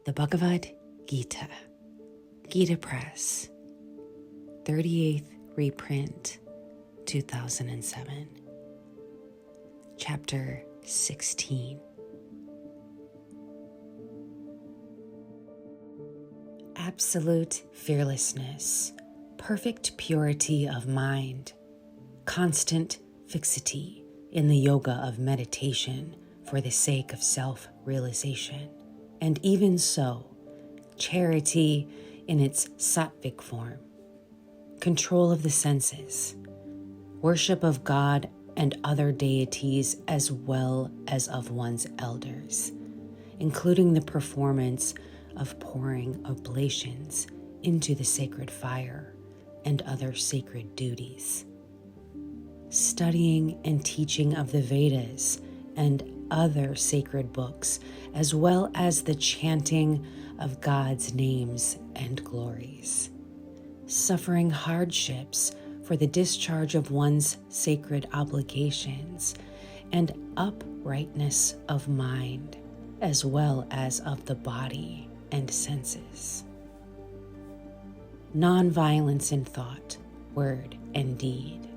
The Bhagavad Gita, Gita Press, 38th reprint, 2007. Chapter 16. Absolute fearlessness, perfect purity of mind, constant fixity in the yoga of meditation for the sake of self-realization, and even so, charity in its sattvic form, control of the senses, worship of God and other deities as well as of one's elders, including the performance of pouring oblations into the sacred fire and other sacred duties, studying and teaching of the Vedas and other sacred books, as well as the chanting of God's names and glories, suffering hardships for the discharge of one's sacred obligations, and uprightness of mind, as well as of the body and senses. Non-violence in thought, word, and deed,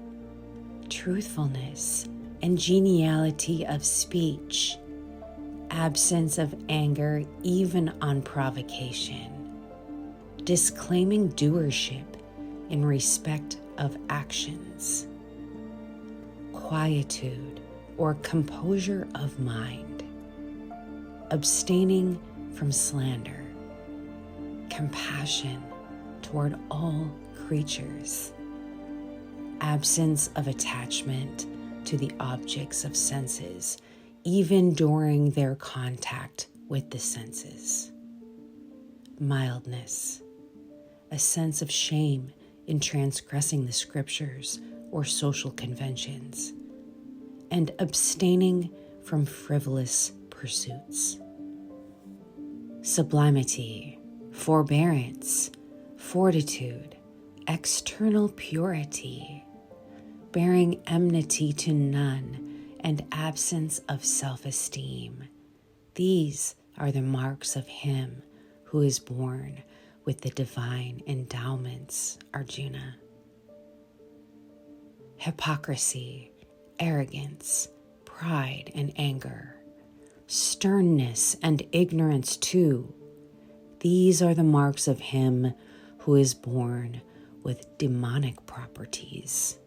truthfulness and geniality of speech, absence of anger even on provocation, disclaiming doership in respect of actions, quietude or composure of mind, abstaining from slander, compassion toward all creatures, absence of attachment to the objects of senses, even during their contact with the senses, mildness, a sense of shame in transgressing the scriptures or social conventions, and abstaining from frivolous pursuits, sublimity, forbearance, fortitude, external purity, bearing enmity to none, and absence of self-esteem. These are the marks of him who is born with the divine endowments, Arjuna. Hypocrisy, arrogance, pride and anger, sternness and ignorance too. These are the marks of him who is born with demonic properties.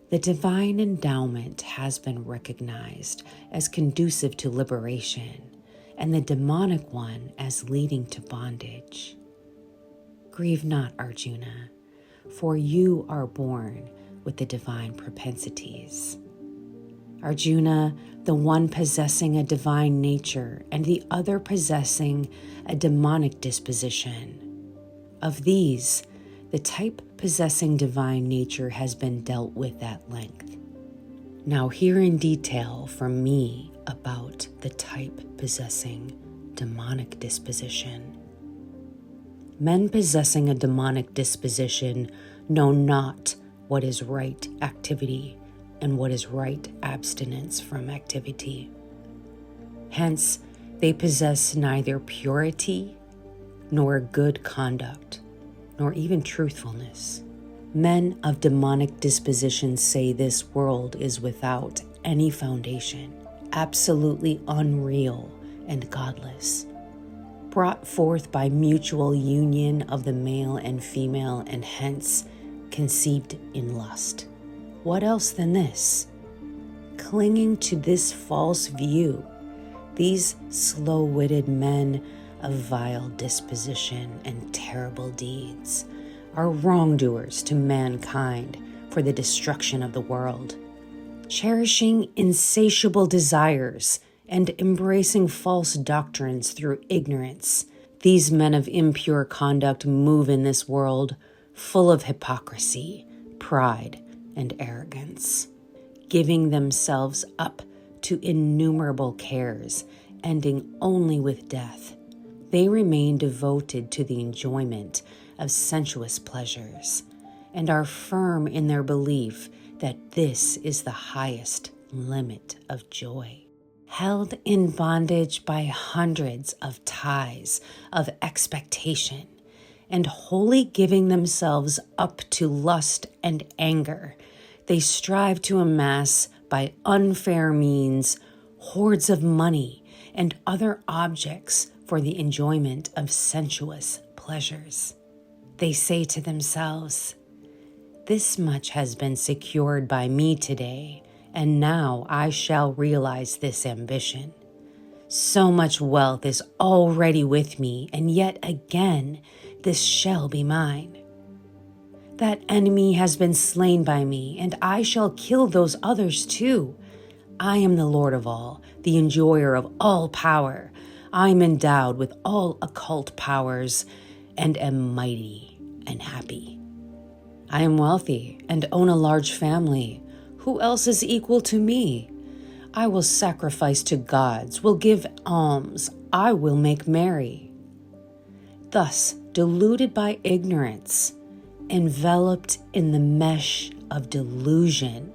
The divine endowment has been recognized as conducive to liberation, and the demonic one as leading to bondage. Grieve not, Arjuna, for you are born with the divine propensities. Arjuna, the one possessing a divine nature and the other possessing a demonic disposition. Of these, the type possessing divine nature has been dealt with at length. Now hear in detail from me about the type possessing demonic disposition. Men possessing a demonic disposition know not what is right activity and what is right abstinence from activity. Hence, they possess neither purity nor good conduct, nor even truthfulness. Men of demonic disposition say this world is without any foundation, absolutely unreal and godless, brought forth by mutual union of the male and female, and hence conceived in lust. What else than this? Clinging to this false view, these slow-witted men of vile disposition and terrible deeds are wrongdoers to mankind for the destruction of the world, cherishing insatiable desires and embracing false doctrines through ignorance. These men of impure conduct move in this world full of hypocrisy, pride, and arrogance, giving themselves up to innumerable cares, ending only with death. They remain devoted to the enjoyment of sensuous pleasures and are firm in their belief that this is the highest limit of joy. held in bondage by hundreds of ties of expectation, and wholly giving themselves up to lust and anger, they strive to amass by unfair means hoards of money and other objects for the enjoyment of sensuous pleasures. They say to themselves, "This much has been secured by me today, and now I shall realize this ambition. So much wealth is already with me, and yet again this shall be mine. That enemy has been slain by me, and I shall kill those others too. I am the Lord of all, the enjoyer of all power. I am endowed with all occult powers, and am mighty and happy. I am wealthy and own a large family. Who else is equal to me? I will sacrifice to gods, will give alms, I will make merry." Thus, deluded by ignorance, enveloped in the mesh of delusion,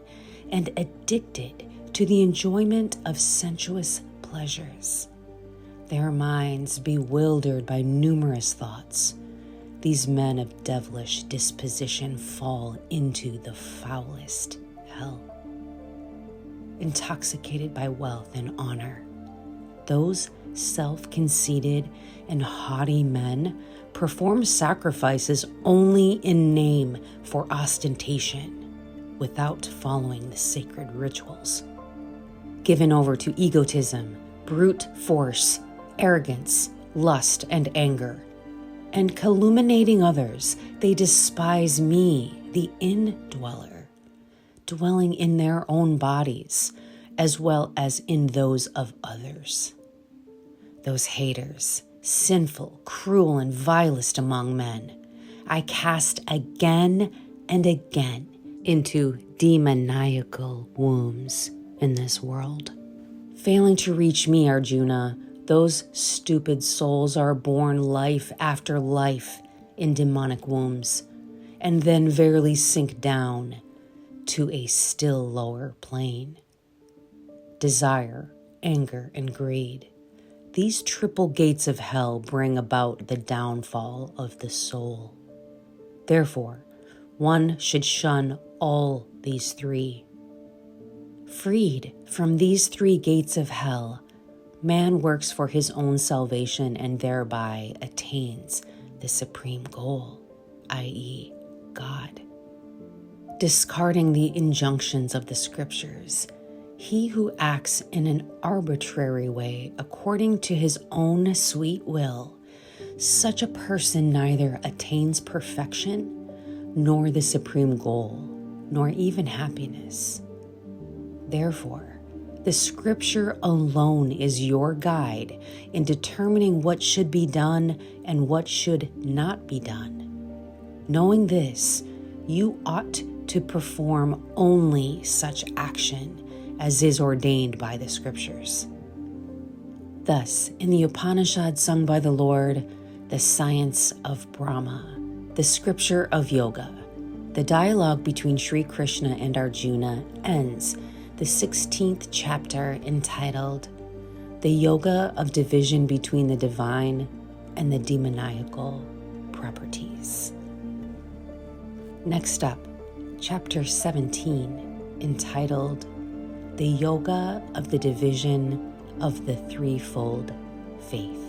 and addicted to the enjoyment of sensuous pleasures, their minds bewildered by numerous thoughts, these men of devilish disposition fall into the foulest hell. Intoxicated by wealth and honor, those self-conceited and haughty men perform sacrifices only in name for ostentation, without following the sacred rituals. Given over to egotism, brute force, arrogance, lust, and anger, and calumniating others, they despise me, the indweller, dwelling in their own bodies, as well as in those of others. Those haters, sinful, cruel, and vilest among men, I cast again and again into demoniacal wombs in this world. Failing to reach me, Arjuna, those stupid souls are born life after life in demonic wombs, and then verily sink down to a still lower plane. Desire, anger, and greed, these triple gates of hell bring about the downfall of the soul. Therefore, one should shun all these three. Freed from these three gates of hell, man works for his own salvation and thereby attains the supreme goal, i.e., God. Discarding the injunctions of the scriptures, he who acts in an arbitrary way according to his own sweet will, such a person neither attains perfection, nor the supreme goal, nor even happiness. Therefore, the scripture alone is your guide in determining what should be done and what should not be done. Knowing this, you ought to perform only such action as is ordained by the scriptures. Thus, in the Upanishad sung by the Lord, the science of Brahma, the scripture of yoga, the dialogue between Sri Krishna and Arjuna ends the 16th chapter entitled The Yoga of Division Between the Divine and the Demoniacal Properties. Next up, chapter 17, entitled The Yoga of the Division of the Threefold Faith.